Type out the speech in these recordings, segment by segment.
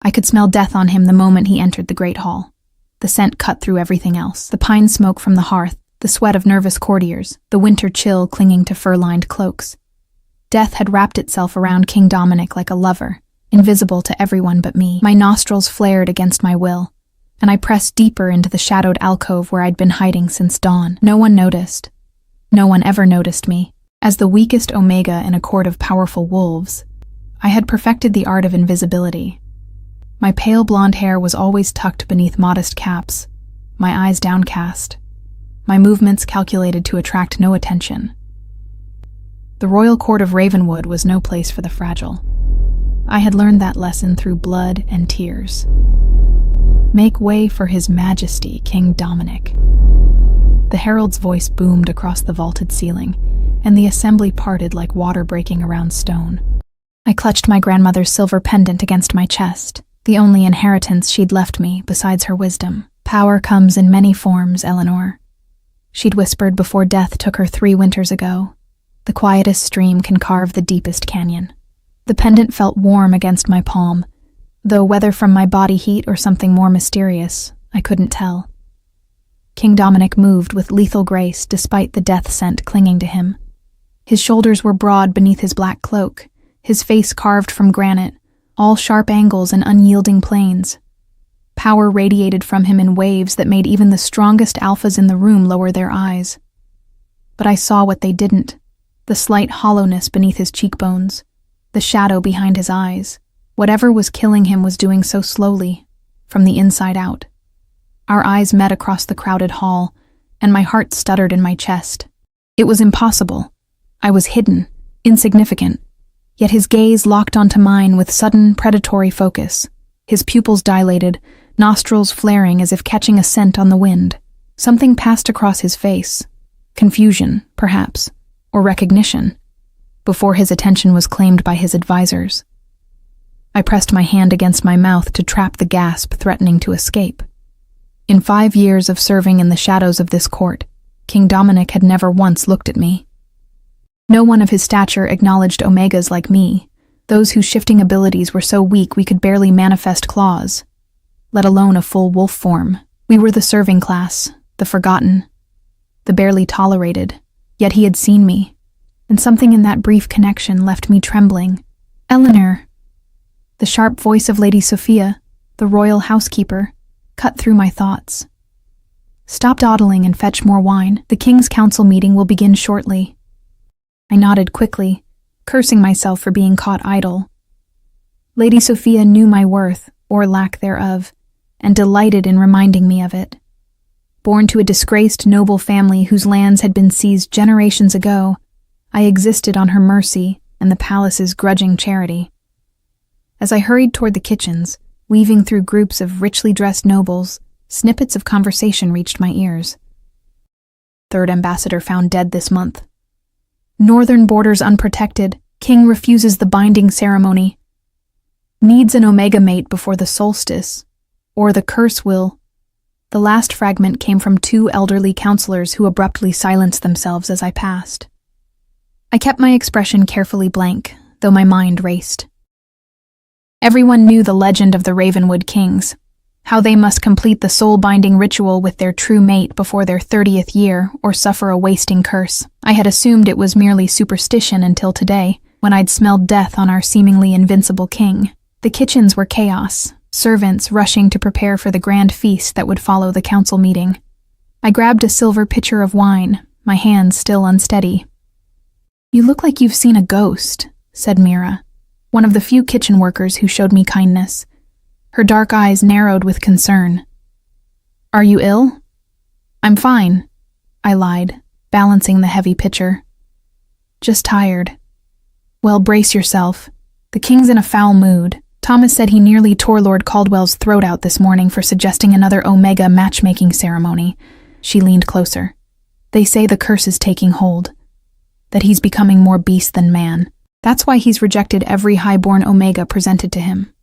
I could smell death on him the moment he entered the great hall. The scent cut through everything else, the pine smoke from the hearth, the sweat of nervous courtiers, the winter chill clinging to fur-lined cloaks. Death had wrapped itself around King Dominic like a lover, invisible to everyone but me. My nostrils flared against my will, and I pressed deeper into the shadowed alcove where I'd been hiding since dawn. No one noticed. No one ever noticed me. As the weakest Omega in a court of powerful wolves, I had perfected the art of invisibility. My pale blonde hair was always tucked beneath modest caps, my eyes downcast, my movements calculated to attract no attention. The royal court of Ravenwood was no place for the fragile. I had learned that lesson through blood and tears. Make way for His Majesty, King Dominic. The herald's voice boomed across the vaulted ceiling, and the assembly parted like water breaking around stone. I clutched my grandmother's silver pendant against my chest, the only inheritance she'd left me besides her wisdom. Power comes in many forms, Eleanor. She'd whispered before death took her 3 winters ago. The quietest stream can carve the deepest canyon. The pendant felt warm against my palm, though whether from my body heat or something more mysterious, I couldn't tell. King Dominic moved with lethal grace despite the death scent clinging to him. His shoulders were broad beneath his black cloak, his face carved from granite, all sharp angles and unyielding planes. Power radiated from him in waves that made even the strongest alphas in the room lower their eyes. But I saw what they didn't, the slight hollowness beneath his cheekbones, the shadow behind his eyes. Whatever was killing him was doing so slowly, from the inside out. Our eyes met across the crowded hall, and my heart stuttered in my chest. It was impossible. I was hidden, insignificant. Yet his gaze locked onto mine with sudden, predatory focus. His pupils dilated, nostrils flaring as if catching a scent on the wind. Something passed across his face. Confusion, perhaps, or recognition, before his attention was claimed by his advisors. I pressed my hand against my mouth to trap the gasp threatening to escape. In 5 years of serving in the shadows of this court, King Dominic had never once looked at me. No one of his stature acknowledged Omegas like me, those whose shifting abilities were so weak we could barely manifest claws, let alone a full wolf form. We were the serving class, the forgotten, the barely tolerated, yet he had seen me, and something in that brief connection left me trembling. Eleanor, the sharp voice of Lady Sophia, the royal housekeeper, cut through my thoughts. Stop dawdling and fetch more wine. The King's Council meeting will begin shortly. I nodded quickly, cursing myself for being caught idle. Lady Sophia knew my worth, or lack thereof, and delighted in reminding me of it. Born to a disgraced noble family whose lands had been seized generations ago, I existed on her mercy and the palace's grudging charity. As I hurried toward the kitchens, weaving through groups of richly dressed nobles, snippets of conversation reached my ears. Third ambassador found dead this month. Northern borders unprotected. King refuses the binding ceremony. Needs an Omega mate before the solstice, or the curse will. The last fragment came from 2 elderly counselors who abruptly silenced themselves as I passed. I kept my expression carefully blank, though my mind raced. Everyone knew the legend of the Ravenwood Kings, how they must complete the soul-binding ritual with their true mate before their 30th year or suffer a wasting curse. I had assumed it was merely superstition until today, when I'd smelled death on our seemingly invincible king. The kitchens were chaos, servants rushing to prepare for the grand feast that would follow the council meeting. I grabbed a silver pitcher of wine, my hands still unsteady. "You look like you've seen a ghost," said Mira, one of the few kitchen workers who showed me kindness. Her dark eyes narrowed with concern. "Are you ill?" "I'm fine," I lied, balancing the heavy pitcher. "Just tired." "Well, brace yourself. The king's in a foul mood. Thomas said he nearly tore Lord Caldwell's throat out this morning for suggesting another Omega matchmaking ceremony." She leaned closer. "They say the curse is taking hold, that he's becoming more beast than man. That's why he's rejected every highborn Omega presented to him."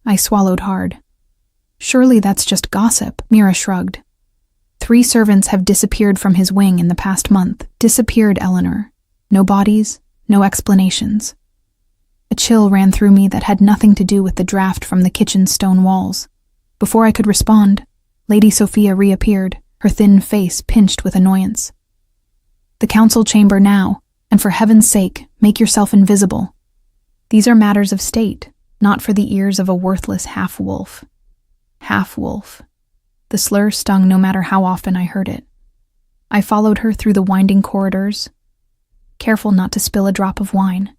I swallowed hard. "Surely that's just gossip," Mira shrugged. 3 servants have disappeared from his wing in the past month. Disappeared, Eleanor. No bodies, no explanations. A A chill ran through me that had nothing to do with the draft from the kitchen's stone walls. Before I could respond, Lady Sophia reappeared, her thin face pinched with annoyance. "The council chamber now, and for heaven's sake, make yourself invisible. These are matters of state, not for the ears of a worthless half-wolf." Half-wolf. The slur stung no matter how often I heard it. I followed her through the winding corridors, careful not to spill a drop of wine.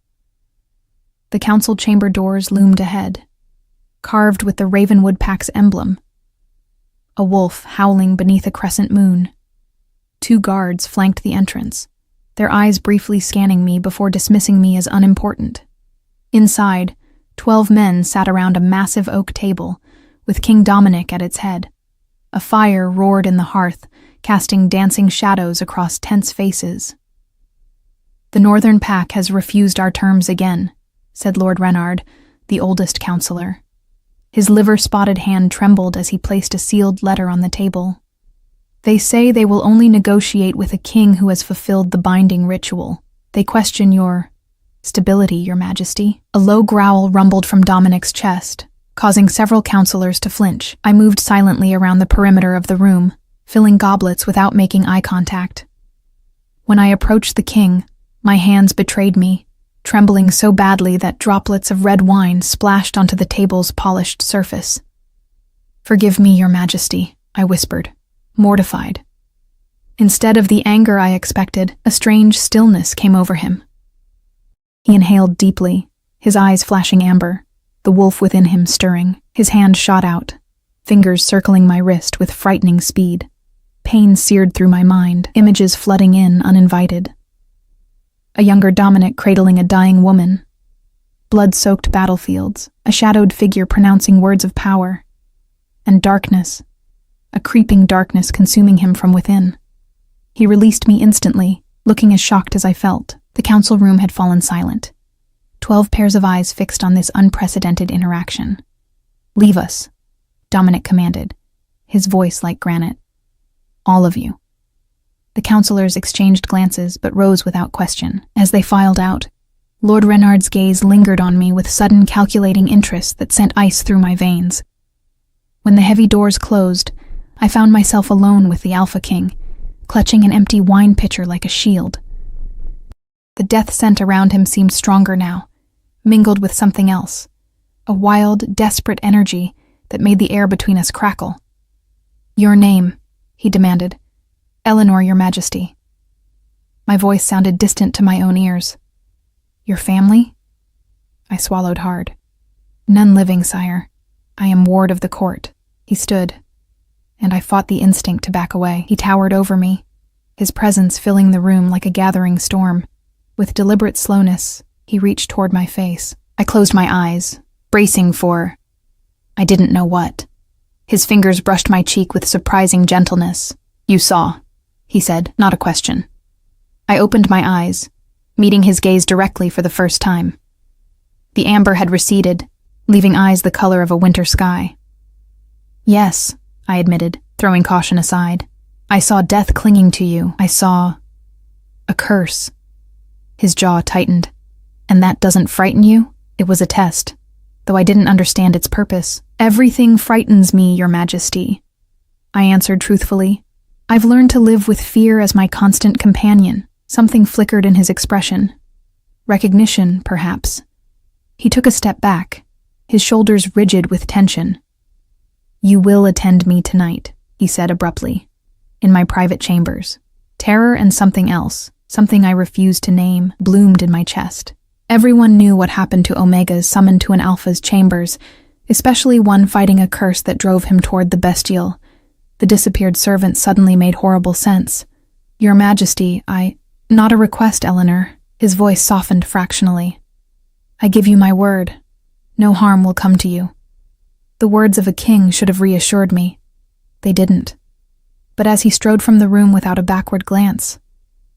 The council chamber doors loomed ahead, carved with the Ravenwood Pack's emblem. A wolf howling beneath a crescent moon. 2 guards flanked the entrance, their eyes briefly scanning me before dismissing me as unimportant. Inside, 12 men sat around a massive oak table, with King Dominic at its head. A fire roared in the hearth, casting dancing shadows across tense faces. "The Northern Pack has refused our terms again," said Lord Reynard, the oldest counselor. His liver-spotted hand trembled as he placed a sealed letter on the table. "They say they will only negotiate with a king who has fulfilled the binding ritual. They question your stability, Your Majesty." A low growl rumbled from Dominic's chest, causing several counselors to flinch. I moved silently around the perimeter of the room, filling goblets without making eye contact. When I approached the king, my hands betrayed me, trembling so badly that droplets of red wine splashed onto the table's polished surface. "Forgive me, Your Majesty," I whispered, mortified. Instead of the anger I expected, a strange stillness came over him. He inhaled deeply, his eyes flashing amber, the wolf within him stirring. His hand shot out, fingers circling my wrist with frightening speed. Pain seared through my mind, images flooding in uninvited. A younger Dominic cradling a dying woman. Blood-soaked battlefields, a shadowed figure pronouncing words of power. And darkness, a creeping darkness consuming him from within. He released me instantly, looking as shocked as I felt. The council room had fallen silent. 12 pairs of eyes fixed on this unprecedented interaction. "Leave us," Dominic commanded, his voice like granite. "All of you." The counselors exchanged glances but rose without question. As they filed out, Lord Reynard's gaze lingered on me with sudden calculating interest that sent ice through my veins. When the heavy doors closed, I found myself alone with the Alpha King, clutching an empty wine pitcher like a shield. The death scent around him seemed stronger now, mingled with something else, a wild, desperate energy that made the air between us crackle. "Your name," he demanded. "Eleanor, Your Majesty." My voice sounded distant to my own ears. "Your family?" I swallowed hard. "None living, sire. I am ward of the court." He stood, and I fought the instinct to back away. He towered over me, his presence filling the room like a gathering storm. With deliberate slowness, he reached toward my face. I closed my eyes, bracing for I didn't know what. His fingers brushed my cheek with surprising gentleness. "You saw," he said, not a question. I opened my eyes, meeting his gaze directly for the first time. The amber had receded, leaving eyes the color of a winter sky. "Yes," I admitted, throwing caution aside. "I saw death clinging to you. I saw a curse." His jaw tightened. "And that doesn't frighten you?" It was a test, though I didn't understand its purpose. "Everything frightens me, Your Majesty," I answered truthfully. "I've learned to live with fear as my constant companion." Something flickered in his expression. Recognition, perhaps. He took a step back, his shoulders rigid with tension. "You will attend me tonight," he said abruptly, "in my private chambers." Terror and something else, something I refused to name, bloomed in my chest. Everyone knew what happened to Omegas summoned to an Alpha's chambers, especially one fighting a curse that drove him toward the bestial. The disappeared servant suddenly made horrible sense. "Your Majesty, Not a request, Eleanor." His voice softened fractionally. "I give you my word. No harm will come to you." The words of a king should have reassured me. They didn't. But as he strode from the room without a backward glance,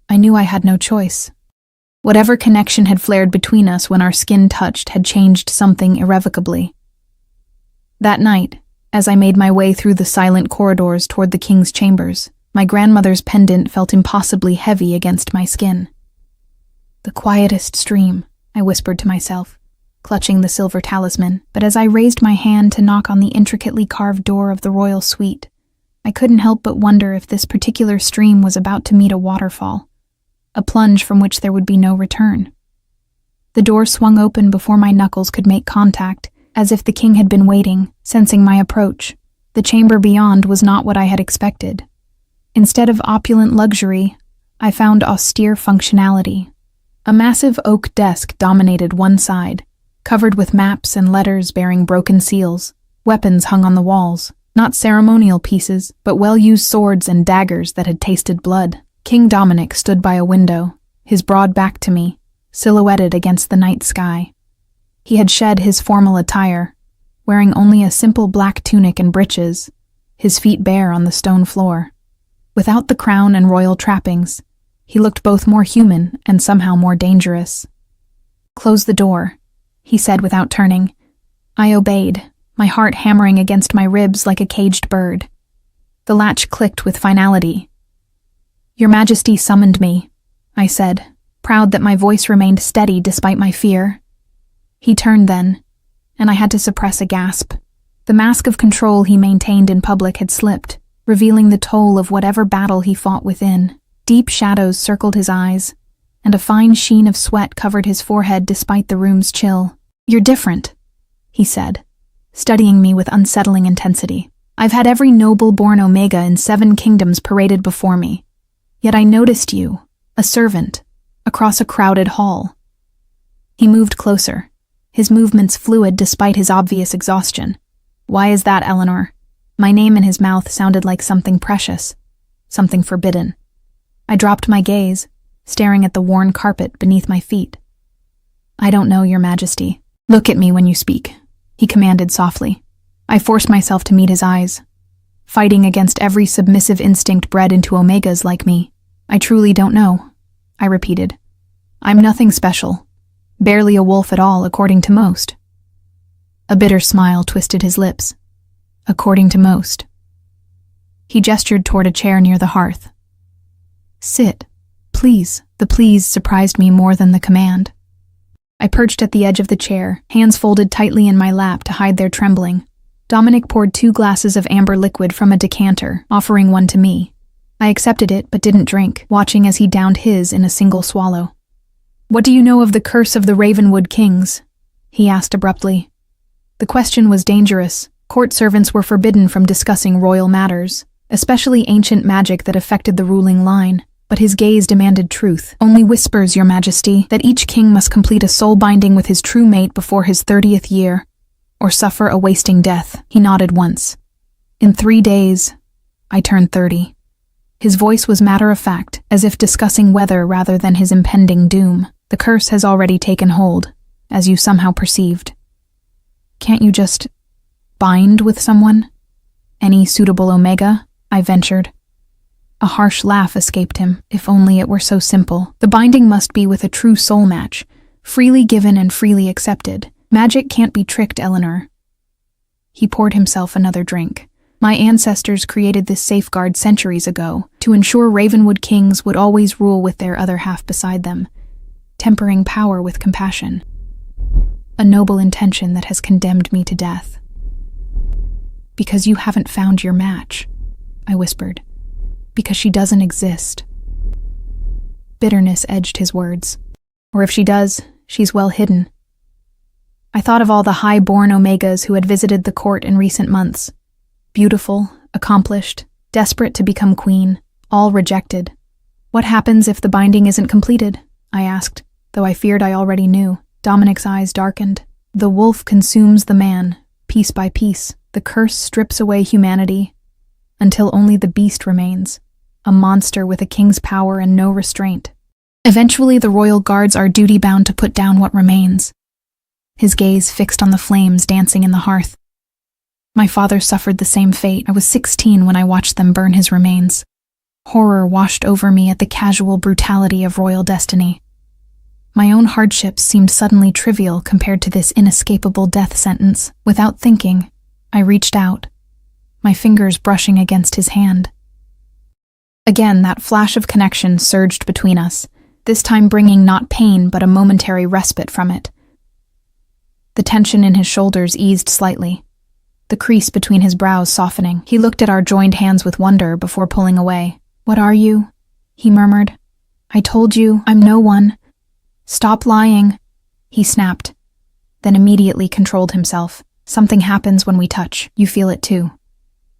I knew I had no choice. Whatever connection had flared between us when our skin touched had changed something irrevocably. That night, as I made my way through the silent corridors toward the king's chambers, my grandmother's pendant felt impossibly heavy against my skin. "The quietest stream," I whispered to myself. clutching the silver talisman, but as I raised my hand to knock on the intricately carved door of the royal suite, I couldn't help but wonder if this particular stream was about to meet a waterfall, a plunge from which there would be no return. The door swung open before my knuckles could make contact, as if the king had been waiting, sensing my approach. The chamber beyond was not what I had expected. Instead of opulent luxury, I found austere functionality. A massive oak desk dominated one side, covered with maps and letters bearing broken seals. Weapons hung on the walls, not ceremonial pieces, but well-used swords and daggers that had tasted blood. King Dominic stood by a window, his broad back to me, silhouetted against the night sky. He had shed his formal attire, wearing only a simple black tunic and breeches, his feet bare on the stone floor. Without the crown and royal trappings, he looked both more human and somehow more dangerous. "Close the door," he said without turning. I obeyed, my heart hammering against my ribs like a caged bird. The latch clicked with finality. "Your Majesty summoned me," I said, proud that my voice remained steady despite my fear. He turned then, and I had to suppress a gasp. The mask of control he maintained in public had slipped, revealing the toll of whatever battle he fought within. Deep shadows circled his eyes, and a fine sheen of sweat covered his forehead despite the room's chill. "You're different," he said, studying me with unsettling intensity. "I've had every noble-born Omega in 7 kingdoms paraded before me. Yet I noticed you, a servant, across a crowded hall." He moved closer, his movements fluid despite his obvious exhaustion. "Why is that, Eleanor?" My name in his mouth sounded like something precious, something forbidden. I dropped my gaze, staring at the worn carpet beneath my feet. "I don't know, Your Majesty." "Look at me when you speak," he commanded softly. I forced myself to meet his eyes, fighting against every submissive instinct bred into Omegas like me. "I truly don't know," I repeated. "I'm nothing special, barely a wolf at all, according to most." A bitter smile twisted his lips. "According to most." He gestured toward a chair near the hearth. "Sit, please." The please surprised me more than the command. I perched at the edge of the chair, hands folded tightly in my lap to hide their trembling. Dominic poured 2 glasses of amber liquid from a decanter, offering one to me. I accepted it but didn't drink, watching as he downed his in a single swallow. "What do you know of the curse of the Ravenwood Kings?" he asked abruptly. The question was dangerous. Court servants were forbidden from discussing royal matters, especially ancient magic that affected the ruling line. But his gaze demanded truth. "Only whispers, Your Majesty, that each king must complete a soul binding with his true mate before his 30th year, or suffer a wasting death." He nodded once. "In 3 days, I turn 30. His voice was matter-of-fact, as if discussing weather rather than his impending doom. "The curse has already taken hold, as you somehow perceived. Can't you just bind with someone? Any suitable Omega?" I ventured. A harsh laugh escaped him. "If only it were so simple. The binding must be with a true soul match, freely given and freely accepted. Magic can't be tricked, Eleanor." He poured himself another drink. "My ancestors created this safeguard centuries ago, to ensure Ravenwood Kings would always rule with their other half beside them, tempering power with compassion. A noble intention that has condemned me to death." "Because you haven't found your match," I whispered. "Because she doesn't exist." Bitterness edged his words. "Or if she does, she's well hidden." I thought of all the high-born Omegas who had visited the court in recent months. Beautiful, accomplished, desperate to become queen, all rejected. "What happens if the binding isn't completed?" I asked, though I feared I already knew. Dominic's eyes darkened. "The wolf consumes the man, piece by piece. The curse strips away humanity, until only the beast remains, a monster with a king's power and no restraint. Eventually the royal guards are duty-bound to put down what remains." His gaze fixed on the flames dancing in the hearth. "My father suffered the same fate. I was 16 when I watched them burn his remains. Horror washed over me at the casual brutality of royal destiny. My own hardships seemed suddenly trivial compared to this inescapable death sentence. Without thinking, I reached out, my fingers brushing against his hand. Again, that flash of connection surged between us, this time bringing not pain but a momentary respite from it. The tension in his shoulders eased slightly, the crease between his brows softening. He looked at our joined hands with wonder before pulling away. "What are you?" he murmured. "I told you, I'm no one. Stop lying," he snapped, then immediately controlled himself. "Something happens when we touch. You feel it too."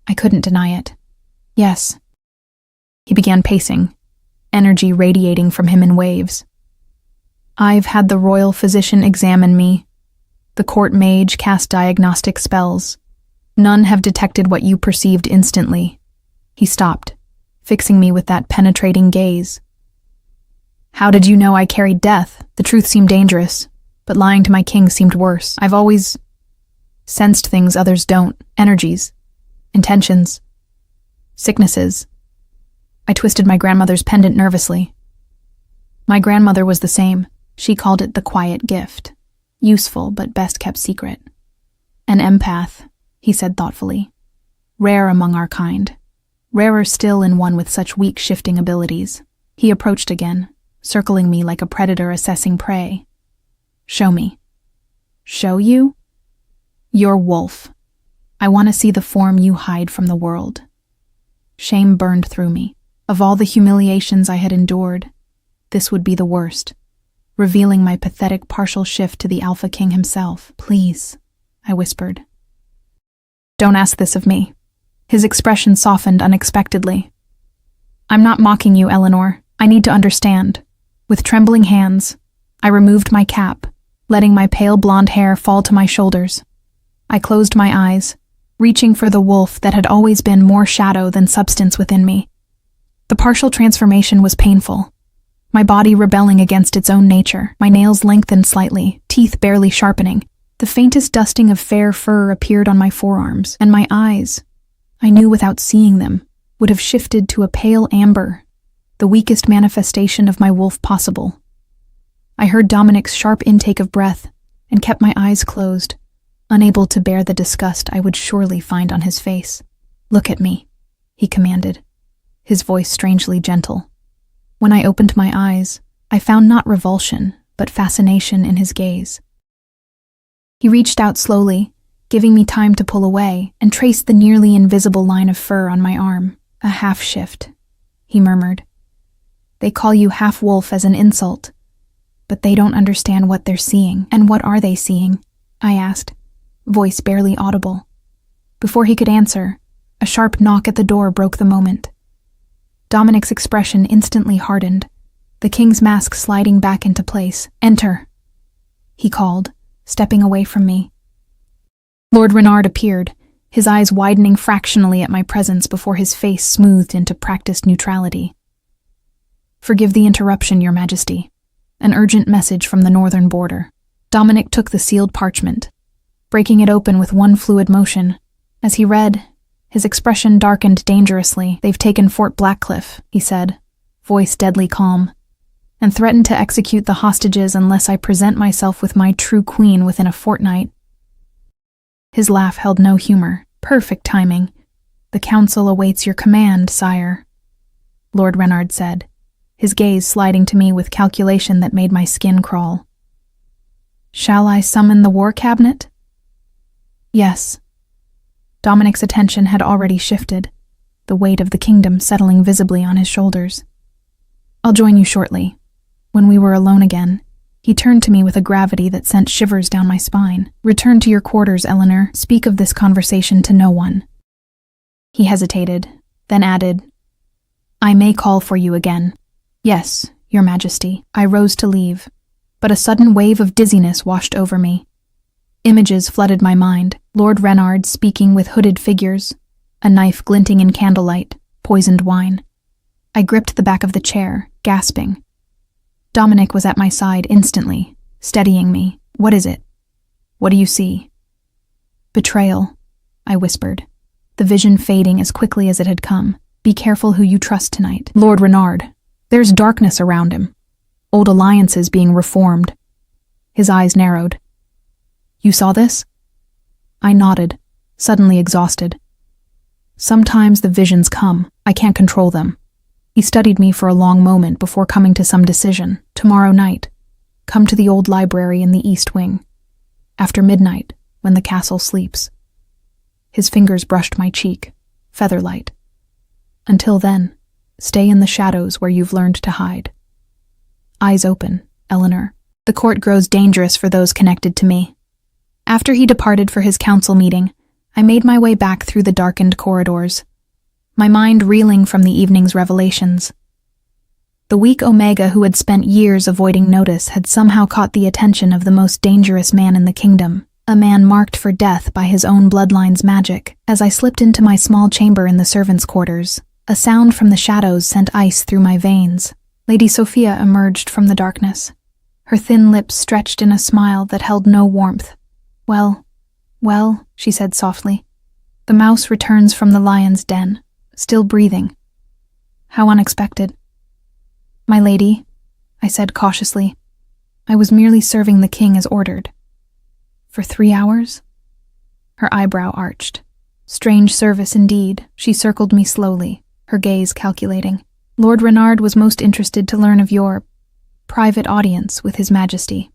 I couldn't deny it. "Yes." He began pacing, energy radiating from him in waves. "I've had the royal physician examine me. The court mage cast diagnostic spells. None have detected what you perceived instantly." He stopped, fixing me with that penetrating gaze. "How did you know I carried death? The truth seemed dangerous, but lying to my king seemed worse. I've always sensed things others don't. Energies, intentions, sicknesses." I twisted my grandmother's pendant nervously. My grandmother was the same. She called it the quiet gift. Useful, but best kept secret. "An empath," he said thoughtfully. "Rare among our kind. Rarer still in one with such weak shifting abilities." He approached again, circling me like a predator assessing prey. "Show me." "Show you?" "You're wolf. I want to see the form you hide from the world." Shame burned through me. Of all the humiliations I had endured, this would be the worst, revealing my pathetic partial shift to the Alpha King himself. "Please," I whispered. "Don't ask this of me." His expression softened unexpectedly. "I'm not mocking you, Eleanor. I need to understand." With trembling hands, I removed my cap, letting my pale blonde hair fall to my shoulders. I closed my eyes, reaching for the wolf that had always been more shadow than substance within me. The partial transformation was painful, my body rebelling against its own nature. My nails lengthened slightly, teeth barely sharpening. The faintest dusting of fair fur appeared on my forearms, and my eyes, I knew without seeing them, would have shifted to a pale amber, the weakest manifestation of my wolf possible. I heard Dominic's sharp intake of breath and kept my eyes closed, unable to bear the disgust I would surely find on his face. "Look at me," he commanded, his voice strangely gentle. When I opened my eyes, I found not revulsion, but fascination in his gaze. He reached out slowly, giving me time to pull away, and traced the nearly invisible line of fur on my arm. "A half-shift," he murmured. "They call you half-wolf as an insult, but they don't understand what they're seeing." "And what are they seeing?" I asked, voice barely audible. Before he could answer, a sharp knock at the door broke the moment. Dominic's expression instantly hardened, the king's mask sliding back into place. "Enter," he called, stepping away from me. Lord Renard appeared, his eyes widening fractionally at my presence before his face smoothed into practiced neutrality. "Forgive the interruption, Your Majesty. An urgent message from the northern border." Dominic took the sealed parchment, breaking it open with one fluid motion. As he read, his expression darkened dangerously. "They've taken Fort Blackcliff," he said, voice deadly calm, "and threatened to execute the hostages unless I present myself with my true queen within a fortnight." His laugh held no humor. "Perfect timing. The council awaits your command, sire," Lord Renard said, his gaze sliding to me with calculation that made my skin crawl. "Shall I summon the war cabinet?" "Yes." Dominic's attention had already shifted, the weight of the kingdom settling visibly on his shoulders. "I'll join you shortly." When we were alone again, he turned to me with a gravity that sent shivers down my spine. "Return to your quarters, Eleanor. Speak of this conversation to no one." He hesitated, then added, "I may call for you again." "Yes, Your Majesty." I rose to leave, but a sudden wave of dizziness washed over me. Images flooded my mind. Lord Renard speaking with hooded figures, a knife glinting in candlelight, poisoned wine. I gripped the back of the chair, gasping. Dominic was at my side instantly, steadying me. "What is it? What do you see?" "Betrayal," I whispered, the vision fading as quickly as it had come. "Be careful who you trust tonight." "Lord Renard, there's darkness around him. Old alliances being reformed." His eyes narrowed. "You saw this?" I nodded, suddenly exhausted. "Sometimes the visions come. I can't control them." He studied me for a long moment before coming to some decision. "Tomorrow night, come to the old library in the East Wing. After midnight, when the castle sleeps. His fingers brushed my cheek, featherlight. Until then, stay in the shadows where you've learned to hide. Eyes open, Eleanor. The court grows dangerous for those connected to me. After he departed for his council meeting, I made my way back through the darkened corridors, my mind reeling from the evening's revelations. The weak Omega, who had spent years avoiding notice, had somehow caught the attention of the most dangerous man in the kingdom, a man marked for death by his own bloodline's magic. As I slipped into my small chamber in the servants' quarters, a sound from the shadows sent ice through my veins. Lady Sophia emerged from the darkness, her thin lips stretched in a smile that held no warmth. Well, she said softly. The mouse returns from the lion's den, still breathing. How unexpected. My lady, I said cautiously, I was merely serving the king as ordered. For 3 hours? Her eyebrow arched. Strange service indeed. She circled me slowly, her gaze calculating. Lord Renard was most interested to learn of your private audience with His Majesty.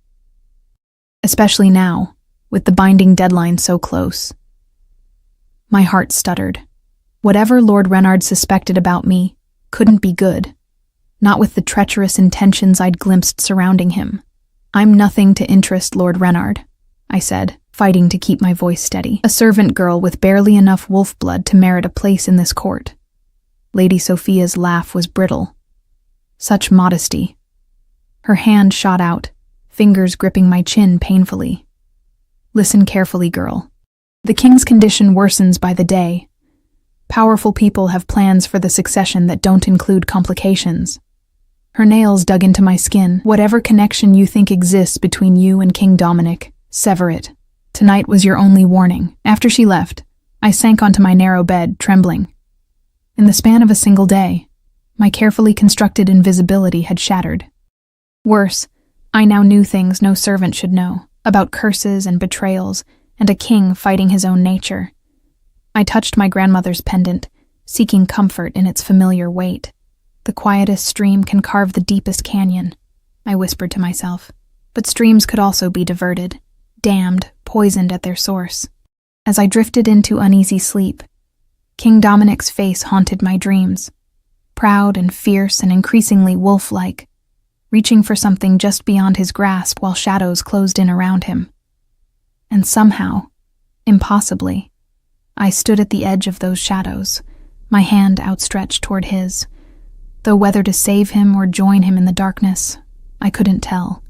Especially now, with the binding deadline so close. My heart stuttered. Whatever Lord Renard suspected about me couldn't be good, not with the treacherous intentions I'd glimpsed surrounding him. I'm nothing to interest Lord Renard, I said, fighting to keep my voice steady. A servant girl with barely enough wolf blood to merit a place in this court. Lady Sophia's laugh was brittle. Such modesty. Her hand shot out, fingers gripping my chin painfully. Listen carefully, girl. The king's condition worsens by the day. Powerful people have plans for the succession that don't include complications. Her nails dug into my skin. Whatever connection you think exists between you and King Dominic, sever it. Tonight was your only warning. After she left, I sank onto my narrow bed, trembling. In the span of a single day, my carefully constructed invisibility had shattered. Worse, I now knew things no servant should know, about curses and betrayals, and a king fighting his own nature. I touched my grandmother's pendant, seeking comfort in its familiar weight. The quietest stream can carve the deepest canyon, I whispered to myself. But streams could also be diverted, dammed, poisoned at their source. As I drifted into uneasy sleep, King Dominic's face haunted my dreams, proud and fierce and increasingly wolf-like, reaching for something just beyond his grasp while shadows closed in around him. And somehow, impossibly, I stood at the edge of those shadows, my hand outstretched toward his. Though whether to save him or join him in the darkness, I couldn't tell.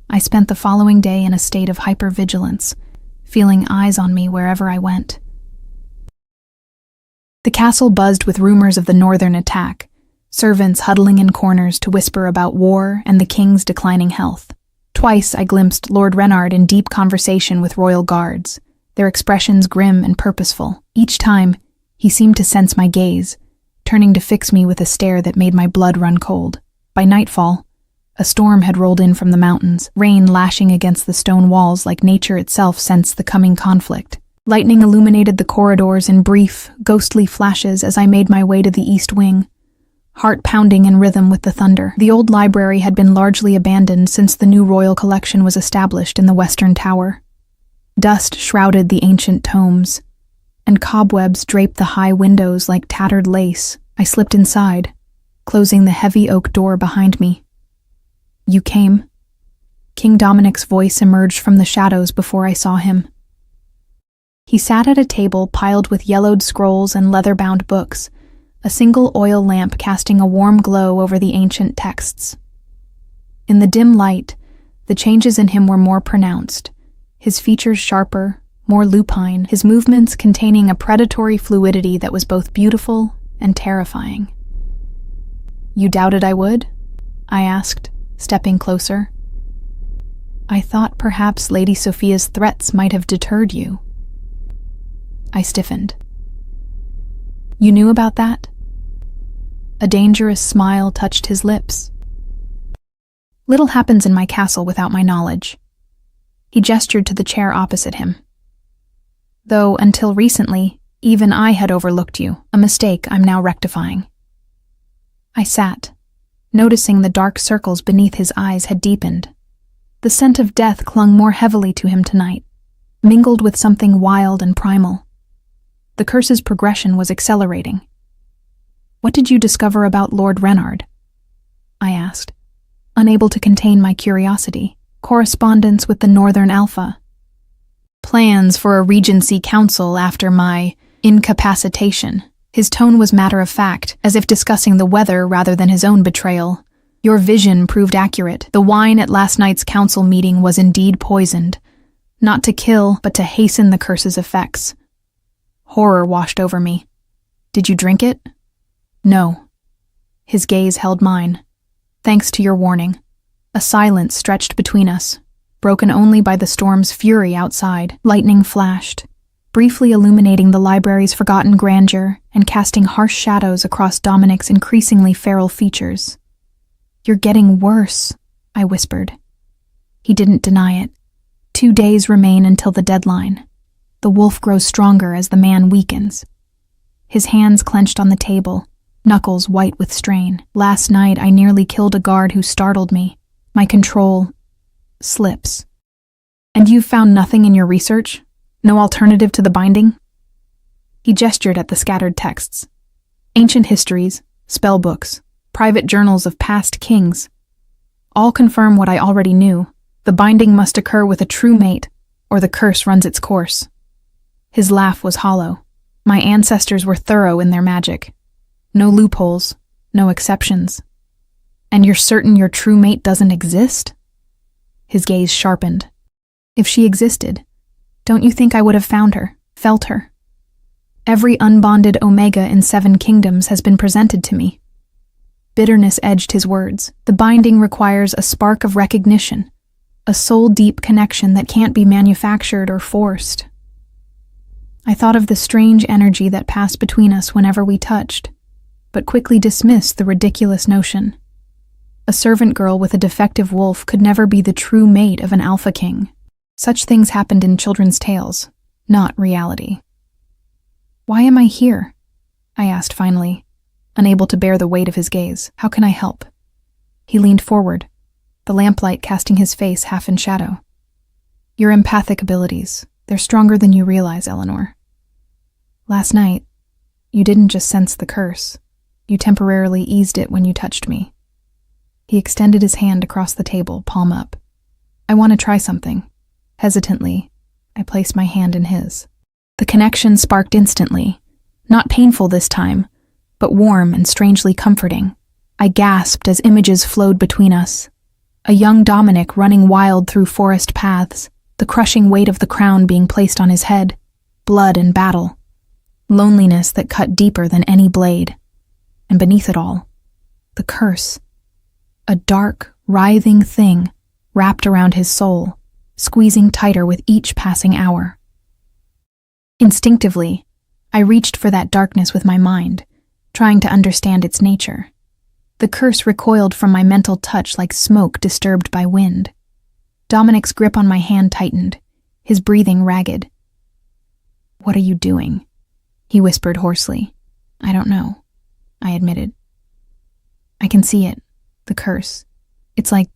I spent the following day in a state of hypervigilance, feeling eyes on me wherever I went. The castle buzzed with rumors of the northern attack, servants huddling in corners to whisper about war and the king's declining health. Twice I glimpsed Lord Renard in deep conversation with royal guards, their expressions grim and purposeful. Each time, he seemed to sense my gaze, turning to fix me with a stare that made my blood run cold. By nightfall, a storm had rolled in from the mountains, rain lashing against the stone walls like nature itself sensed the coming conflict. Lightning illuminated the corridors in brief, ghostly flashes as I made my way to the east wing, heart pounding in rhythm with the thunder. The old library had been largely abandoned since the new royal collection was established in the western tower. Dust shrouded the ancient tomes, and cobwebs draped the high windows like tattered lace. I slipped inside, closing the heavy oak door behind me. You came. King Dominic's voice emerged from the shadows before I saw him. He sat at a table piled with yellowed scrolls and leather-bound books, a single oil lamp casting a warm glow over the ancient texts. In the dim light, the changes in him were more pronounced, his features sharper, more lupine, his movements containing a predatory fluidity that was both beautiful and terrifying. You doubted I would? I asked, stepping closer. I thought perhaps Lady Sophia's threats might have deterred you. I stiffened. You knew about that? A dangerous smile touched his lips. Little happens in my castle without my knowledge. He gestured to the chair opposite him. Though, until recently, even I had overlooked you, a mistake I'm now rectifying. I sat, noticing the dark circles beneath his eyes had deepened. The scent of death clung more heavily to him tonight, mingled with something wild and primal. The curse's progression was accelerating. "What did you discover about Lord Reynard?" I asked, unable to contain my curiosity. "Correspondence with the Northern Alpha. Plans for a regency council after my incapacitation." His tone was matter-of-fact, as if discussing the weather rather than his own betrayal. "Your vision proved accurate. The wine at last night's council meeting was indeed poisoned. Not to kill, but to hasten the curse's effects." Horror washed over me. "Did you drink it?" "No." His gaze held mine. "Thanks to your warning." A silence stretched between us, broken only by the storm's fury outside. Lightning flashed, briefly illuminating the library's forgotten grandeur and casting harsh shadows across Dominic's increasingly feral features. "You're getting worse," I whispered. He didn't deny it. 2 days remain until the deadline. The wolf grows stronger as the man weakens. His hands clenched on the table, knuckles white with strain. "Last night I nearly killed a guard who startled me. My control slips." "And you've found nothing in your research? No alternative to the binding?" He gestured at the scattered texts. "Ancient histories, spell books, private journals of past kings. All confirm what I already knew. The binding must occur with a true mate, or the curse runs its course." His laugh was hollow. "My ancestors were thorough in their magic. No loopholes, no exceptions. And you're certain your true mate doesn't exist?" His gaze sharpened. "If she existed, don't you think I would have found her, felt her? Every unbonded Omega in 7 kingdoms has been presented to me." Bitterness edged his words. "The binding requires a spark of recognition, a soul-deep connection that can't be manufactured or forced." I thought of the strange energy that passed between us whenever we touched, but quickly dismissed the ridiculous notion. A servant girl with a defective wolf could never be the true mate of an alpha king. Such things happened in children's tales, not reality. "Why am I here?" I asked finally, unable to bear the weight of his gaze. "How can I help?" He leaned forward, the lamplight casting his face half in shadow. "Your empathic abilities, they're stronger than you realize, Eleanor. Last night, you didn't just sense the curse. You temporarily eased it when you touched me." He extended his hand across the table, palm up. "I want to try something." Hesitantly, I placed my hand in his. The connection sparked instantly, not painful this time, but warm and strangely comforting. I gasped as images flowed between us. A young Dominic running wild through forest paths, the crushing weight of the crown being placed on his head, blood and battle, loneliness that cut deeper than any blade. And beneath it all, the curse. A dark, writhing thing wrapped around his soul, squeezing tighter with each passing hour. Instinctively, I reached for that darkness with my mind, trying to understand its nature. The curse recoiled from my mental touch like smoke disturbed by wind. Dominic's grip on my hand tightened, his breathing ragged. "What are you doing?" he whispered hoarsely. "I don't know," I admitted. "I can see it, the curse. It's like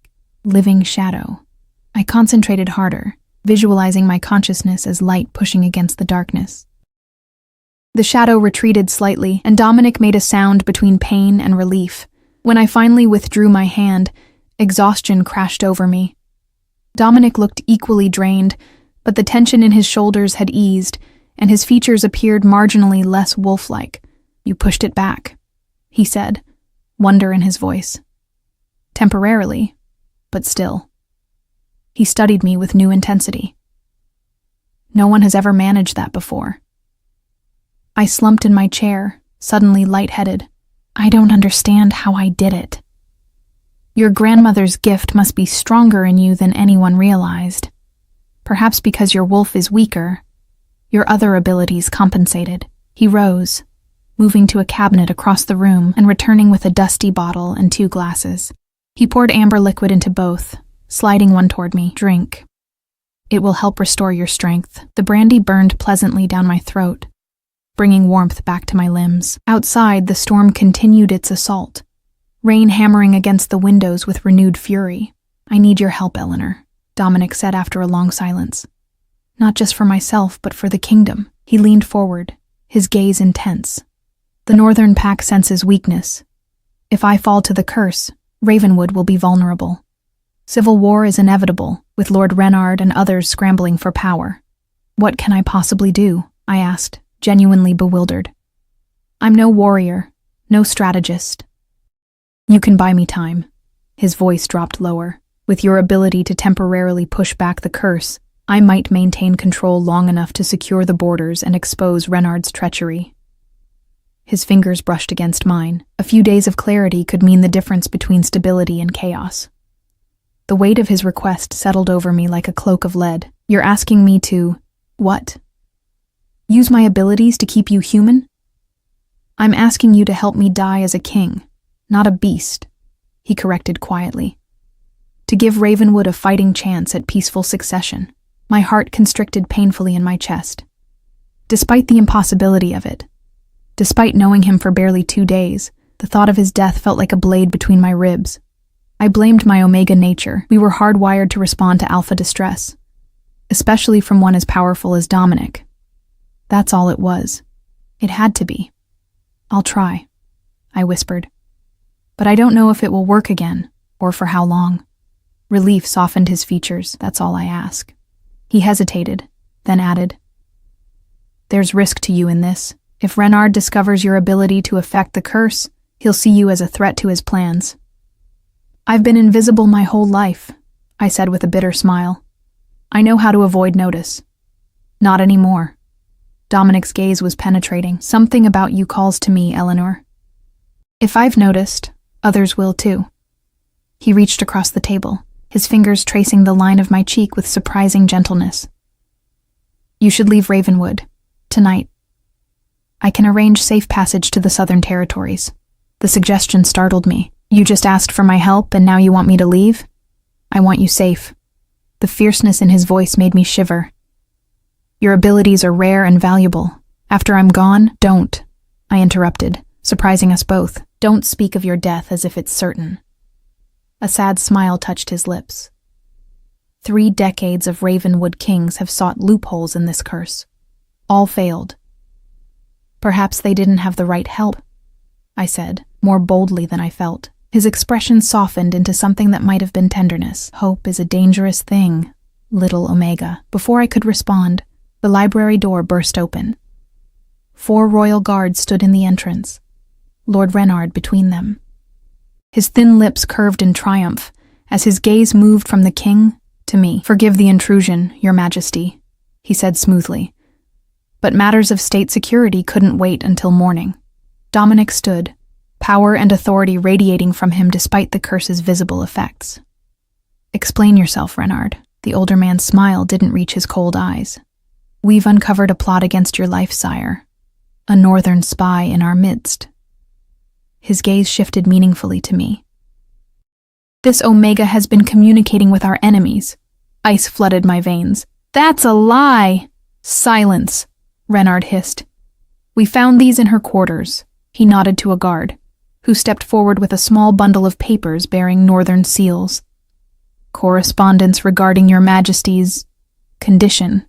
living shadow." I concentrated harder, visualizing my consciousness as light pushing against the darkness. The shadow retreated slightly, and Dominic made a sound between pain and relief. When I finally withdrew my hand, exhaustion crashed over me. Dominic looked equally drained, but the tension in his shoulders had eased, and his features appeared marginally less wolf-like. "You pushed it back," he said, wonder in his voice. "Temporarily, but still." He studied me with new intensity. "No one has ever managed that before." I slumped in my chair, suddenly lightheaded. "I don't understand how I did it." "Your grandmother's gift must be stronger in you than anyone realized. Perhaps because your wolf is weaker, your other abilities compensated." He rose, moving to a cabinet across the room and returning with a dusty bottle and 2 glasses. He poured amber liquid into both, sliding one toward me. "Drink. It will help restore your strength." The brandy burned pleasantly down my throat, bringing warmth back to my limbs. Outside, the storm continued its assault, rain hammering against the windows with renewed fury. "I need your help, Eleanor," Dominic said after a long silence. Not just for myself, but for the kingdom. He leaned forward, his gaze intense. The Northern Pack senses weakness. If I fall to the curse, Ravenwood will be vulnerable. Civil war is inevitable, with Lord Reynard and others scrambling for power. What can I possibly do? I asked, genuinely bewildered. I'm no warrior, no strategist. You can buy me time. His voice dropped lower. With your ability to temporarily push back the curse, I might maintain control long enough to secure the borders and expose Reynard's treachery. His fingers brushed against mine. A few days of clarity could mean the difference between stability and chaos. The weight of his request settled over me like a cloak of lead. You're asking me to… what? Use my abilities to keep you human? I'm asking you to help me die as a king, not a beast, he corrected quietly. To give Ravenwood a fighting chance at peaceful succession. My heart constricted painfully in my chest. Despite the impossibility of it, despite knowing him for barely 2 days, the thought of his death felt like a blade between my ribs. I blamed my Omega nature. We were hardwired to respond to alpha distress, especially from one as powerful as Dominic. That's all it was. It had to be. I'll try, I whispered. But I don't know if it will work again, or for how long. Relief softened his features, that's all I ask. He hesitated, then added, There's risk to you in this. If Reynard discovers your ability to affect the curse, he'll see you as a threat to his plans. I've been invisible my whole life, I said with a bitter smile. I know how to avoid notice. Not anymore. Dominic's gaze was penetrating. Something about you calls to me, Eleanor. If I've noticed, others will too. He reached across the table, his fingers tracing the line of my cheek with surprising gentleness. You should leave Ravenwood, tonight. I can arrange safe passage to the Southern Territories. The suggestion startled me. You just asked for my help and now you want me to leave? I want you safe. The fierceness in his voice made me shiver. Your abilities are rare and valuable. After I'm gone, don't, I interrupted, surprising us both. Don't speak of your death as if it's certain. A sad smile touched his lips. 3 decades of Ravenwood kings have sought loopholes in this curse. All failed. Perhaps they didn't have the right help, I said, more boldly than I felt. His expression softened into something that might have been tenderness. Hope is a dangerous thing, little Omega. Before I could respond, the library door burst open. 4 royal guards stood in the entrance, Lord Reynard between them. His thin lips curved in triumph as his gaze moved from the king to me. Forgive the intrusion, Your Majesty, he said smoothly. But matters of state security couldn't wait until morning. Dominic stood, power and authority radiating from him despite the curse's visible effects. Explain yourself, Reynard. The older man's smile didn't reach his cold eyes. We've uncovered a plot against your life, sire. A northern spy in our midst. His gaze shifted meaningfully to me. This Omega has been communicating with our enemies. Ice flooded my veins. That's a lie! Silence, Reynard hissed. We found these in her quarters. He nodded to a guard, who stepped forward with a small bundle of papers bearing northern seals. Correspondence regarding Your Majesty's condition.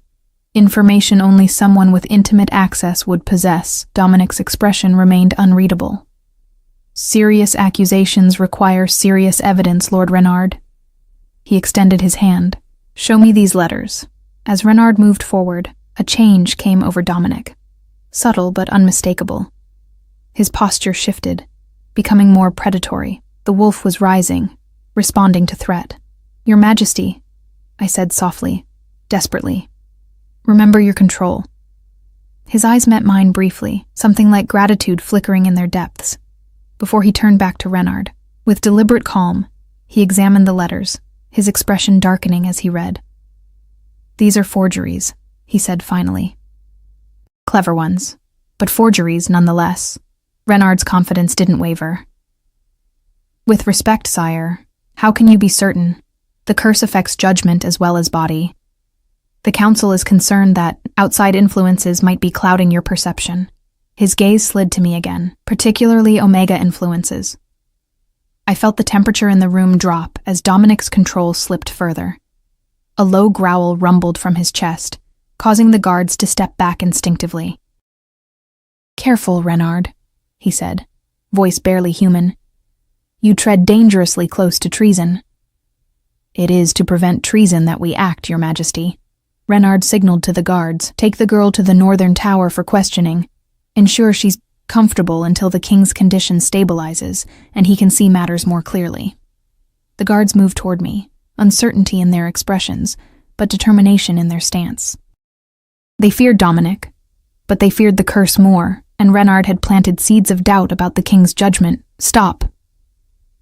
Information only someone with intimate access would possess. Dominic's expression remained unreadable. Serious accusations require serious evidence, Lord Reynard. He extended his hand. Show me these letters. As Reynard moved forward, a change came over Dominic. Subtle but unmistakable. His posture shifted, becoming more predatory. The wolf was rising, responding to threat. Your Majesty, I said softly, desperately. Remember your control. His eyes met mine briefly, something like gratitude flickering in their depths, before he turned back to Reynard. With deliberate calm, he examined the letters, his expression darkening as he read. These are forgeries, he said finally. Clever ones, but forgeries nonetheless. Reynard's confidence didn't waver. With respect, sire, how can you be certain? The curse affects judgment as well as body. The council is concerned that outside influences might be clouding your perception. His gaze slid to me again, particularly Omega influences. I felt the temperature in the room drop as Dominic's control slipped further. A low growl rumbled from his chest, causing the guards to step back instinctively. "Careful, Renard," he said, voice barely human. "You tread dangerously close to treason." "It is to prevent treason that we act, Your Majesty." Renard signaled to the guards. "Take the girl to the northern tower for questioning. Ensure she's comfortable until the king's condition stabilizes and he can see matters more clearly." The guards moved toward me, uncertainty in their expressions, but determination in their stance. They feared Dominic, but they feared the curse more, and Renard had planted seeds of doubt about the king's judgment. "Stop!"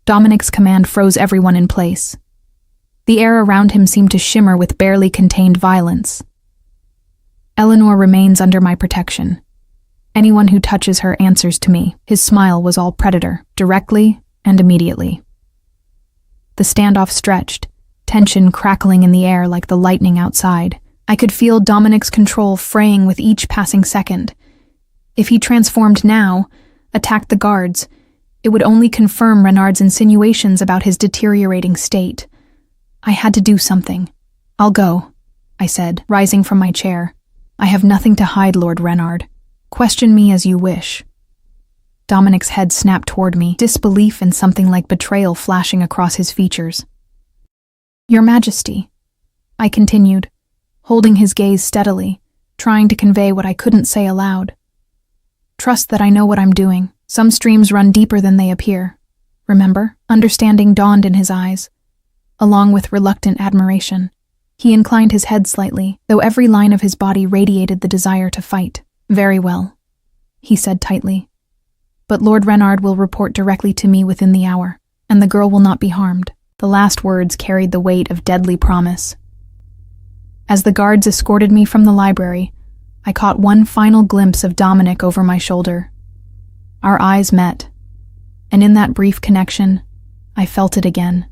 Dominic's command froze everyone in place. The air around him seemed to shimmer with barely contained violence. "Eleanor remains under my protection. Anyone who touches her answers to me." His smile was all predator, directly and immediately. The standoff stretched, tension crackling in the air like the lightning outside. I could feel Dominic's control fraying with each passing second. If he transformed now, attacked the guards, it would only confirm Renard's insinuations about his deteriorating state. I had to do something. "I'll go," I said, rising from my chair. "I have nothing to hide, Lord Renard. Question me as you wish." Dominic's head snapped toward me, disbelief and something like betrayal flashing across his features. "Your Majesty," I continued, holding his gaze steadily, trying to convey what I couldn't say aloud. "Trust that I know what I'm doing. Some streams run deeper than they appear. Remember?" Understanding dawned in his eyes, along with reluctant admiration. He inclined his head slightly, though every line of his body radiated the desire to fight. "Very well," he said tightly. "But Lord Renard will report directly to me within the hour, and the girl will not be harmed." The last words carried the weight of deadly promise. As the guards escorted me from the library, I caught one final glimpse of Dominic over my shoulder. Our eyes met, and in that brief connection, I felt it again.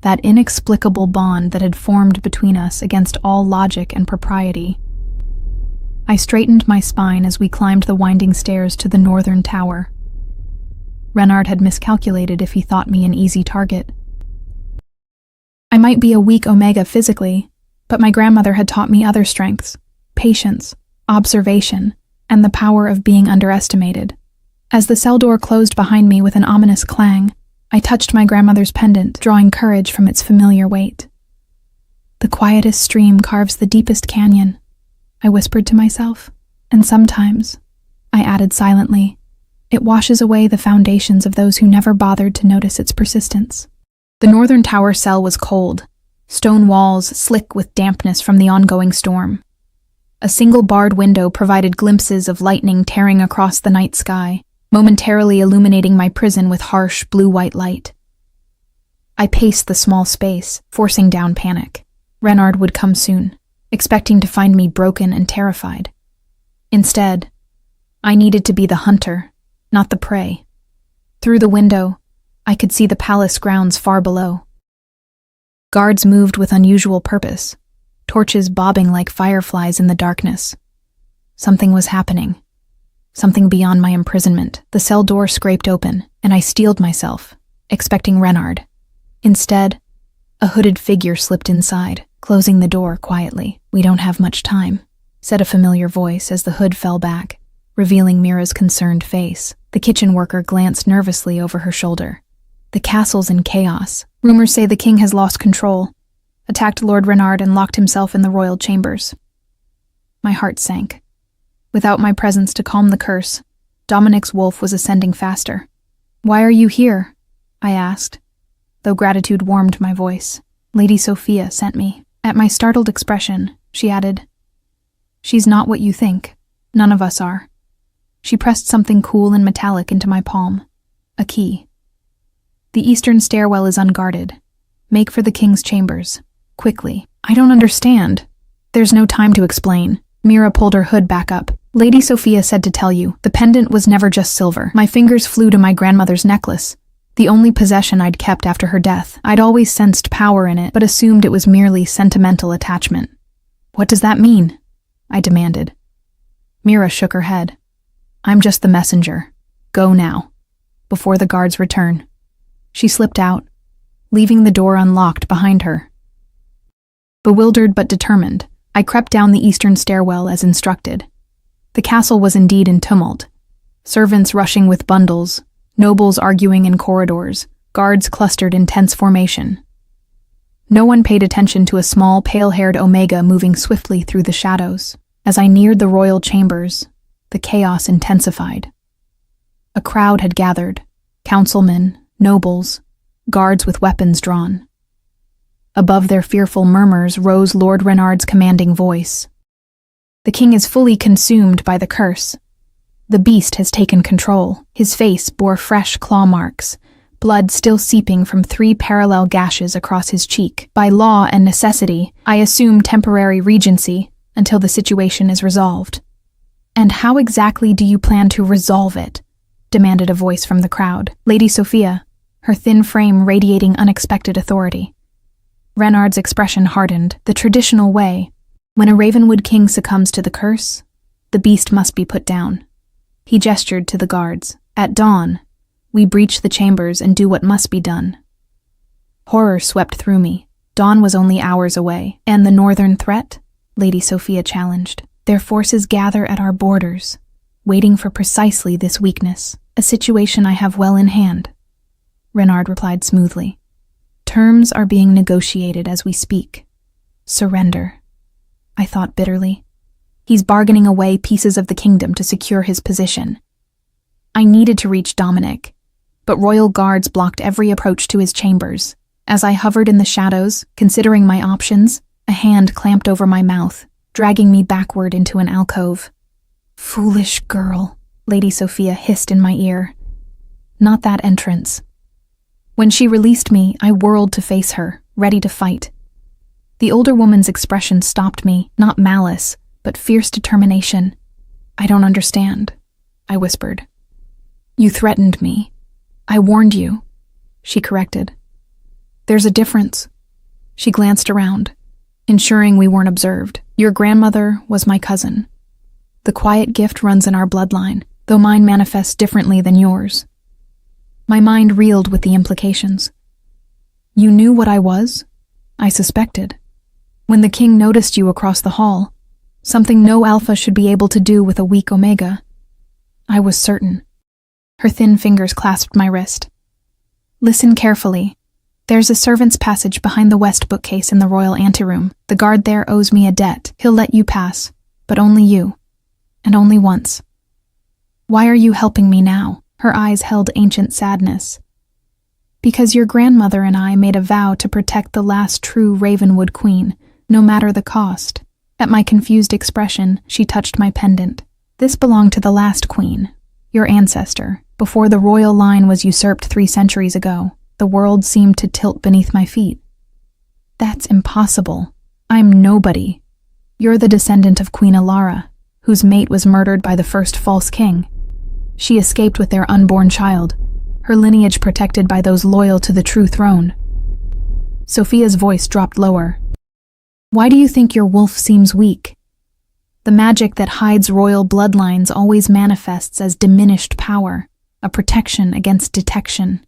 That inexplicable bond that had formed between us against all logic and propriety. I straightened my spine as we climbed the winding stairs to the northern tower. Renard had miscalculated if he thought me an easy target. I might be a weak Omega physically, but my grandmother had taught me other strengths: patience, observation, and the power of being underestimated. As the cell door closed behind me with an ominous clang, I touched my grandmother's pendant, drawing courage from its familiar weight. "The quietest stream carves the deepest canyon," I whispered to myself, "and sometimes," I added silently, "it washes away the foundations of those who never bothered to notice its persistence." The northern tower cell was cold, stone walls slick with dampness from the ongoing storm. A single barred window provided glimpses of lightning tearing across the night sky, momentarily illuminating my prison with harsh blue-white light. I paced the small space, forcing down panic. Renard would come soon, expecting to find me broken and terrified. Instead, I needed to be the hunter, not the prey. Through the window, I could see the palace grounds far below. Guards moved with unusual purpose, torches bobbing like fireflies in the darkness. Something was happening. Something beyond my imprisonment. The cell door scraped open, and I steeled myself, expecting Renard. Instead, a hooded figure slipped inside, closing the door quietly. "We don't have much time," said a familiar voice as the hood fell back, revealing Mira's concerned face. The kitchen worker glanced nervously over her shoulder. "The castle's in chaos. Rumors say the king has lost control, attacked Lord Renard and locked himself in the royal chambers." My heart sank. Without my presence to calm the curse, Dominic's wolf was ascending faster. "Why are you here?" I asked, though gratitude warmed my voice. "Lady Sophia sent me." At my startled expression, she added, "She's not what you think. None of us are." She pressed something cool and metallic into my palm. A key. "The eastern stairwell is unguarded. Make for the king's chambers. Quickly." "I don't understand." "There's no time to explain." Mira pulled her hood back up. "Lady Sophia said to tell you, the pendant was never just silver." My fingers flew to my grandmother's necklace, the only possession I'd kept after her death. I'd always sensed power in it, but assumed it was merely sentimental attachment. "What does that mean?" I demanded. Mira shook her head. "I'm just the messenger. Go now, before the guards return." She slipped out, leaving the door unlocked behind her. Bewildered but determined, I crept down the eastern stairwell as instructed. The castle was indeed in tumult. Servants rushing with bundles, nobles arguing in corridors, guards clustered in tense formation. No one paid attention to a small, pale-haired Omega moving swiftly through the shadows. As I neared the royal chambers, the chaos intensified. A crowd had gathered, councilmen, nobles, guards with weapons drawn. Above their fearful murmurs rose Lord Renard's commanding voice. The king is fully consumed by the curse. The beast has taken control. His face bore fresh claw marks, blood still seeping from 3 parallel gashes across his cheek. By law and necessity, I assume temporary regency until the situation is resolved. And how exactly do you plan to resolve it? Demanded a voice from the crowd. Lady Sophia, her thin frame radiating unexpected authority. Renard's expression hardened. The traditional way. When a Ravenwood king succumbs to the curse, the beast must be put down. He gestured to the guards. At dawn, we breach the chambers and do what must be done. Horror swept through me. Dawn was only hours away. And the northern threat? Lady Sophia challenged. Their forces gather at our borders, waiting for precisely this weakness, a situation I have well in hand. Renard replied smoothly. Terms are being negotiated as we speak. Surrender. I thought bitterly. He's bargaining away pieces of the kingdom to secure his position. I needed to reach Dominic, but royal guards blocked every approach to his chambers. As I hovered in the shadows, considering my options, a hand clamped over my mouth, dragging me backward into an alcove. Foolish girl, Lady Sophia hissed in my ear. Not that entrance. When she released me, I whirled to face her, ready to fight. The older woman's expression stopped me, not malice, but fierce determination. I don't understand, I whispered. You threatened me. I warned you, she corrected. There's a difference. She glanced around, ensuring we weren't observed. Your grandmother was my cousin. The quiet gift runs in our bloodline, though mine manifests differently than yours. My mind reeled with the implications. You knew what I was? I suspected. When the king noticed you across the hall, something no alpha should be able to do with a weak Omega. I was certain. Her thin fingers clasped my wrist. Listen carefully. There's a servant's passage behind the west bookcase in the royal anteroom. The guard there owes me a debt. He'll let you pass, but only you. And only once. Why are you helping me now? Her eyes held ancient sadness. Because your grandmother and I made a vow to protect the last true Ravenwood queen, no matter the cost. At my confused expression, she touched my pendant. This belonged to the last queen, your ancestor. Before the royal line was usurped 3 centuries ago, the world seemed to tilt beneath my feet. That's impossible. I'm nobody. You're the descendant of Queen Alara, whose mate was murdered by the first false king. She escaped with their unborn child, her lineage protected by those loyal to the true throne. Sophia's voice dropped lower. Why do you think your wolf seems weak? The magic that hides royal bloodlines always manifests as diminished power, a protection against detection.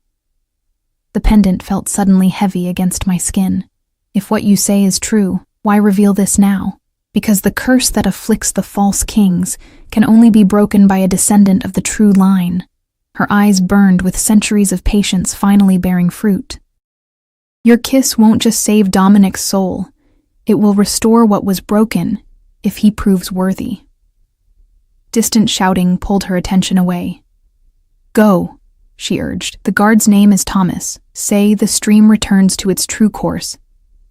The pendant felt suddenly heavy against my skin. If what you say is true, why reveal this now? Because the curse that afflicts the false kings can only be broken by a descendant of the true line. Her eyes burned with centuries of patience finally bearing fruit. Your kiss won't just save Dominic's soul. It will restore what was broken, if he proves worthy. Distant shouting pulled her attention away. Go, she urged. The guard's name is Thomas. Say the stream returns to its true course,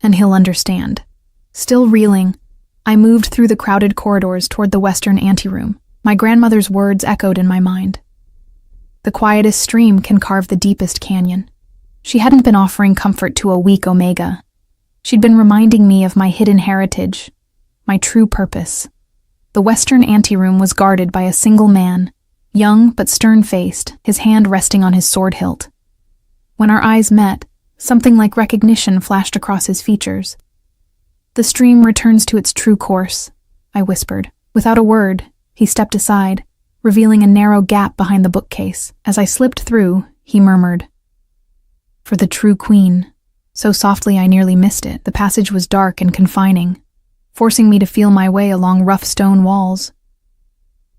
and he'll understand. Still reeling, I moved through the crowded corridors toward the western anteroom. My grandmother's words echoed in my mind. The quietest stream can carve the deepest canyon. She hadn't been offering comfort to a weak Omega. She'd been reminding me of my hidden heritage, my true purpose. The western anteroom was guarded by a single man, young but stern-faced, his hand resting on his sword hilt. When our eyes met, something like recognition flashed across his features. The stream returns to its true course, I whispered. Without a word, he stepped aside, revealing a narrow gap behind the bookcase. As I slipped through, he murmured, For the true queen, So softly I nearly missed it. The passage was dark and confining, forcing me to feel my way along rough stone walls.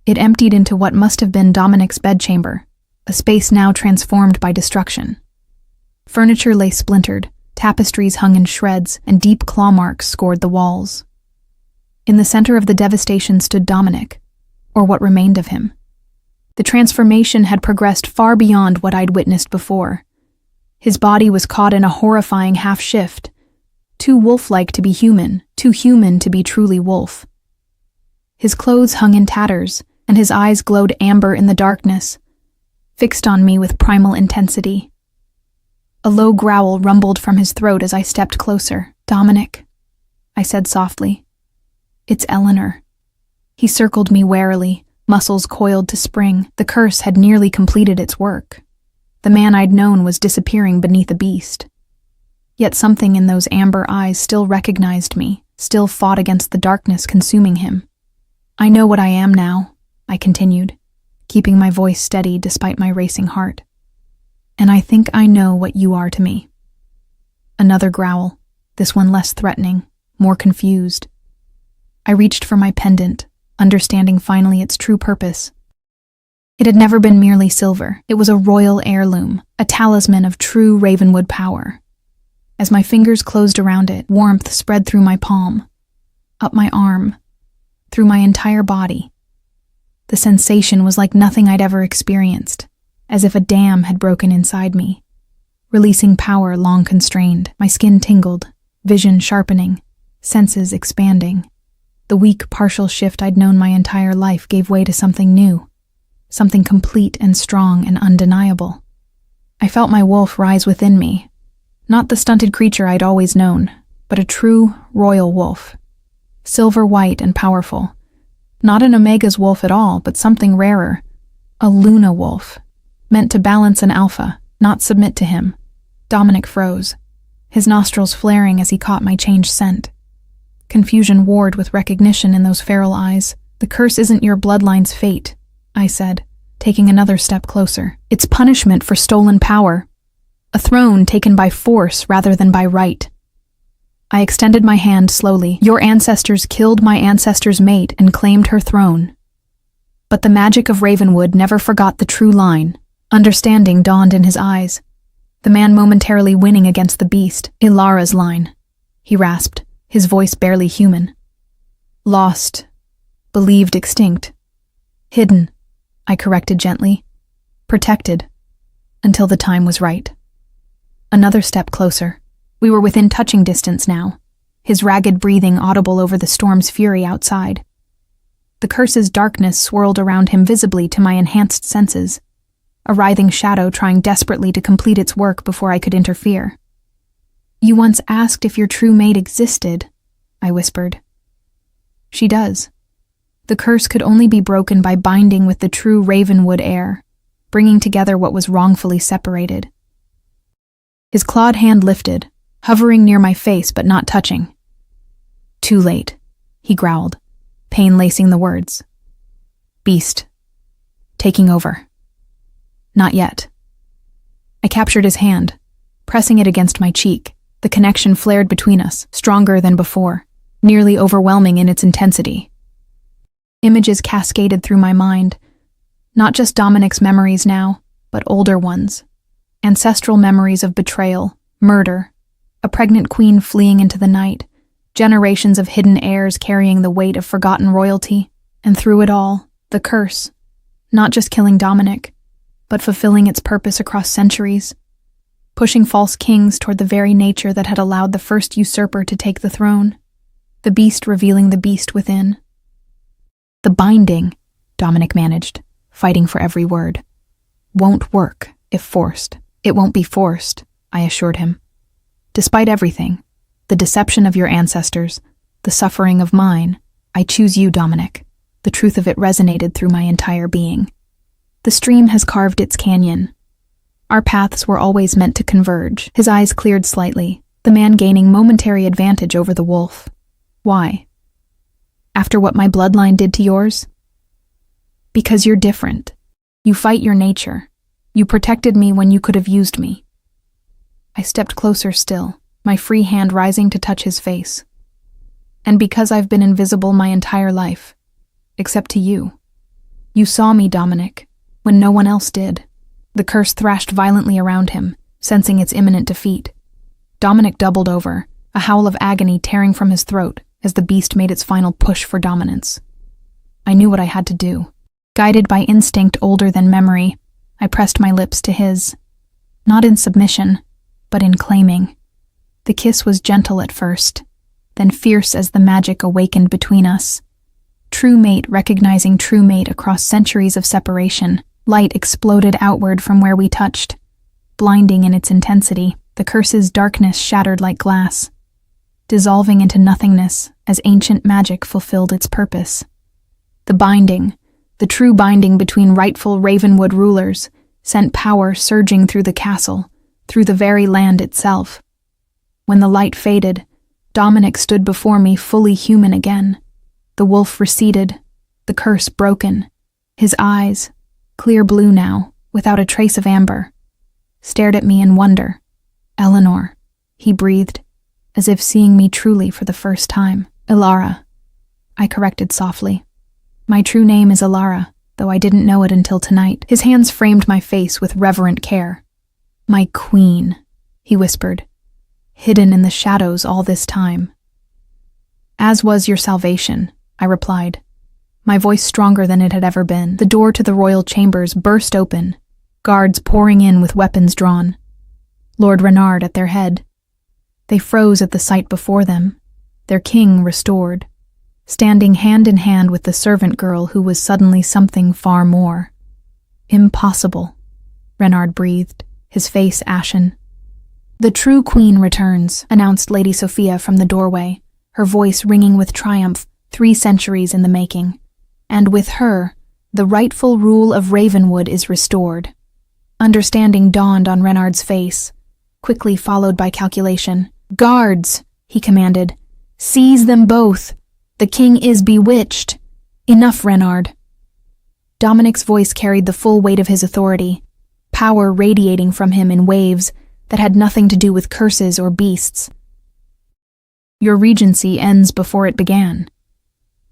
It emptied into what must have been Dominic's bedchamber, a space now transformed by destruction. Furniture lay splintered, tapestries hung in shreds, and deep claw marks scored the walls. In the center of the devastation stood Dominic, or what remained of him. The transformation had progressed far beyond what I'd witnessed before. His body was caught in a horrifying half-shift, too wolf-like to be human, too human to be truly wolf. His clothes hung in tatters, and his eyes glowed amber in the darkness, fixed on me with primal intensity. A low growl rumbled from his throat as I stepped closer. "Dominic," I said softly. "It's Eleanor." He circled me warily, muscles coiled to spring. The curse had nearly completed its work. The man I'd known was disappearing beneath a beast. Yet something in those amber eyes still recognized me, still fought against the darkness consuming him. "I know what I am now," I continued, keeping my voice steady despite my racing heart. "And I think I know what you are to me." Another growl, this one less threatening, more confused. I reached for my pendant, understanding finally its true purpose. It had never been merely silver. It was a royal heirloom, a talisman of true Ravenwood power. As my fingers closed around it, warmth spread through my palm, up my arm, through my entire body. The sensation was like nothing I'd ever experienced, as if a dam had broken inside me, releasing power long constrained. My skin tingled, vision sharpening, senses expanding. The weak, partial shift I'd known my entire life gave way to something new, something complete and strong and undeniable. I felt my wolf rise within me, not the stunted creature I'd always known, but a true, royal wolf, silver-white and powerful. Not an Omega's wolf at all, but something rarer, a Luna wolf, meant to balance an alpha, not submit to him. Dominic froze, his nostrils flaring as he caught my changed scent. Confusion warred with recognition in those feral eyes. "The curse isn't your bloodline's fate," I said, taking another step closer. "It's punishment for stolen power. A throne taken by force rather than by right." I extended my hand slowly. "Your ancestors killed my ancestor's mate and claimed her throne. But the magic of Ravenwood never forgot the true line." Understanding dawned in his eyes, the man momentarily winning against the beast. "Ilara's line," he rasped, his voice barely human. "Lost, believed extinct. Hidden," I corrected gently. "Protected, until the time was right." Another step closer. We were within touching distance now, his ragged breathing audible over the storm's fury outside. The curse's darkness swirled around him visibly to my enhanced senses, a writhing shadow trying desperately to complete its work before I could interfere. "You once asked if your true mate existed," I whispered. "She does. The curse could only be broken by binding with the true Ravenwood heir, bringing together what was wrongfully separated." His clawed hand lifted, hovering near my face but not touching. "Too late," he growled, pain lacing the words. "Beast. Taking over." "Not yet." I captured his hand, pressing it against my cheek. The connection flared between us, stronger than before, nearly overwhelming in its intensity. Images cascaded through my mind, not just Dominic's memories now, but older ones. Ancestral memories of betrayal, murder, a pregnant queen fleeing into the night, generations of hidden heirs carrying the weight of forgotten royalty, and through it all, the curse, not just killing Dominic, but fulfilling its purpose across centuries, pushing false kings toward the very nature that had allowed the first usurper to take the throne, the beast revealing the beast within. "The binding," Dominic managed, fighting for every word, "won't work if forced." "It won't be forced," I assured him. "Despite everything, the deception of your ancestors, the suffering of mine, I choose you, Dominic." The truth of it resonated through my entire being. "The stream has carved its canyon. Our paths were always meant to converge." His eyes cleared slightly, the man gaining momentary advantage over the wolf. "Why? After what my bloodline did to yours?" "Because you're different. You fight your nature. You protected me when you could have used me." I stepped closer still, my free hand rising to touch his face. And because I've been invisible my entire life, except to you. You saw me, Dominic, when no one else did. The curse thrashed violently around him, sensing its imminent defeat. Dominic doubled over, a howl of agony tearing from his throat as the beast made its final push for dominance. I knew what I had to do. Guided by instinct older than memory, I pressed my lips to his. Not in submission, but in claiming. The kiss was gentle at first, then fierce as the magic awakened between us. True mate recognizing true mate across centuries of separation, light exploded outward from where we touched. Blinding in its intensity, the curse's darkness shattered like glass, dissolving into nothingness as ancient magic fulfilled its purpose. The binding, the true binding between rightful Ravenwood rulers, sent power surging through the castle, through the very land itself. When the light faded, Dominic stood before me fully human again. The wolf receded, the curse broken. His eyes, clear blue now, without a trace of amber, stared at me in wonder. Eleanor, he breathed, as if seeing me truly for the first time. Ilara, I corrected softly. My true name is Ilara, though I didn't know it until tonight. His hands framed my face with reverent care. My queen, he whispered, hidden in the shadows all this time. As was your salvation, I replied, my voice stronger than it had ever been. The door to the royal chambers burst open, guards pouring in with weapons drawn. Lord Renard at their head. They froze at the sight before them, their king restored, standing hand in hand with the servant girl who was suddenly something far more. Impossible, Renard breathed, his face ashen. The true queen returns, announced Lady Sophia from the doorway, her voice ringing with triumph, 3 centuries in the making. And with her, the rightful rule of Ravenwood is restored. Understanding dawned on Renard's face, quickly followed by calculation. Guards, he commanded, seize them both. The king is bewitched. Enough, Renard. Dominic's voice carried the full weight of his authority, power radiating from him in waves that had nothing to do with curses or beasts. Your regency ends before it began.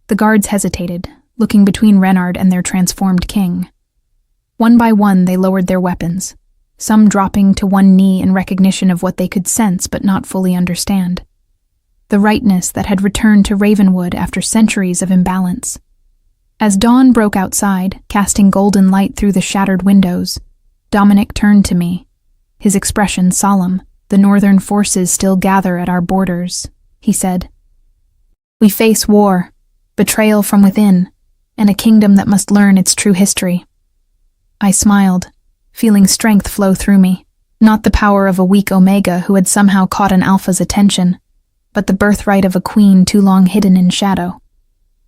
The guards hesitated, looking between Renard and their transformed king. One by one they lowered their weapons, some dropping to one knee in recognition of what they could sense but not fully understand. The rightness that had returned to Ravenwood after centuries of imbalance. As dawn broke outside, casting golden light through the shattered windows, Dominic turned to me, his expression solemn. The northern forces still gather at our borders, he said. We face war, betrayal from within, and a kingdom that must learn its true history. I smiled, feeling strength flow through me, not the power of a weak Omega who had somehow caught an Alpha's attention, but the birthright of a queen too long hidden in shadow.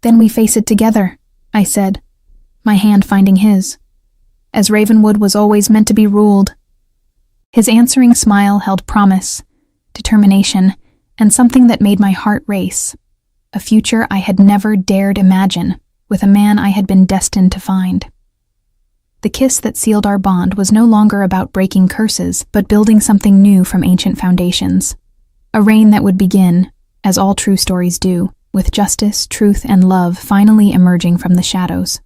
Then we face it together, I said, my hand finding his, as Ravenwood was always meant to be ruled. His answering smile held promise, determination, and something that made my heart race, a future I had never dared imagine, with a man I had been destined to find. The kiss that sealed our bond was no longer about breaking curses, but building something new from ancient foundations. A reign that would begin, as all true stories do, with justice, truth, and love finally emerging from the shadows.